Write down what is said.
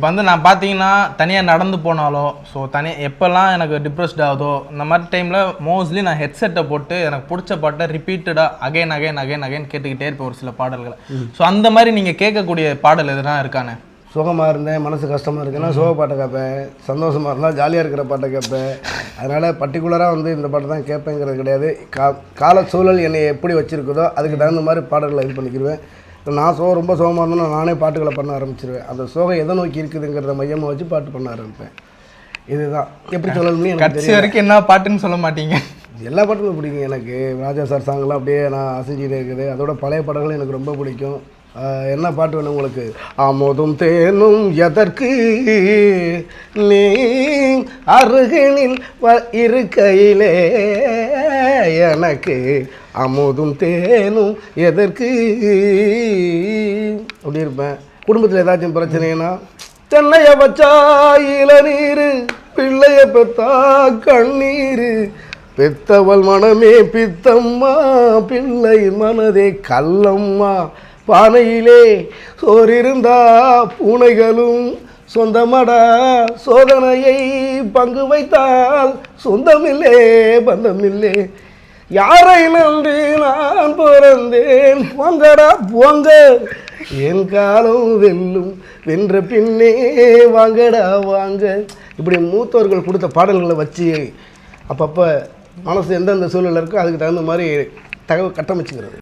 இப்போ வந்து நான் பார்த்தீங்கன்னா தனியாக நடந்து போனாலோ எப்போல்லாம் எனக்கு டிப்ரெஸ்ட் ஆகுதோ இந்த மாதிரி டைமில் மோஸ்ட்லி நான் ஹெட்செட்டை போட்டு எனக்கு பிடிச்ச பாட்டை ரிப்பீட்டடாக அகைன் கேட்டுக்கிட்டே இருப்பேன் ஒரு சில பாடல்களை. ஸோ அந்த மாதிரி நீங்கள் கேட்கக்கூடிய பாடல் எதுனா இருக்கானே? சுகமாக இருந்தேன், மனசு கஷ்டமாக இருக்குன்னா சோக பாட்டை கேட்பேன், சந்தோஷமாக இருந்தால் ஜாலியாக இருக்கிற பாட்டை கேட்பேன். அதனால் பர்டிகுலராக வந்து இந்த பாட்டை தான் கேட்பேங்கிறது கிடையாது. கால சூழல் என்னை எப்படி வச்சுருக்குதோ அதுக்கு தகுந்த மாதிரி பாடல்களை இது பண்ணிக்கிடுவேன். நான் ரொம்ப சோகமாக இருந்தேன்னா நானே பாட்டுகளை பண்ண ஆரம்பிச்சிருவேன். அந்த சோகம் எதை நோக்கி இருக்குதுங்கிறத மையமாக வச்சு பாட்டு பண்ண ஆரம்பிப்பேன். இதுதான் எப்படி சொல்லணும்னு எனக்கு கடைசி வரைக்கும் என்ன பாட்டுன்னு சொல்ல மாட்டீங்க? எல்லா பாட்டுமே பிடிக்கும் எனக்கு. ராஜா சார் சாங்கெல்லாம் அப்படியே நான் அசைஞ்சிட்டே இருக்குது. அதோட பழைய பாடல்களும் எனக்கு ரொம்ப பிடிக்கும். என்ன பாட்டு வேணும் உங்களுக்கு? அமுதும் தேனும் எதற்கு நீ அருகினில் இருக்கையிலே எனக்கு அமுதும் தேனும் எதற்கு அப்படி இருப்பேன். குடும்பத்தில் ஏதாச்சும் பிரச்சனைனா தென்னைய வச்சா இளநீர், பிள்ளைய பெத்தா கண்ணீர், பெத்தவள் மனமே பித்தம்மா, பிள்ளை மனதே கல்லம்மா, பானையிலே சோறிருந்தா பூனைகளும் சொந்தமடா, சோதனையை பங்கு வைத்தால் சொந்தமில்லே பந்தமில்லே, யாரை நன்றி நான் பிறந்தேன், போங்கடா போங்க என் காலம் வெல்லும், வென்ற பின்னே வாங்கடா வாங்க. இப்படி மூத்தவர்கள் கொடுத்த பாடல்களை வச்சு அப்பப்போ மனசு எந்தெந்த சூழலில் இருக்கோ அதுக்கு தகுந்த மாதிரி கட்டமைச்சுக்கிறது.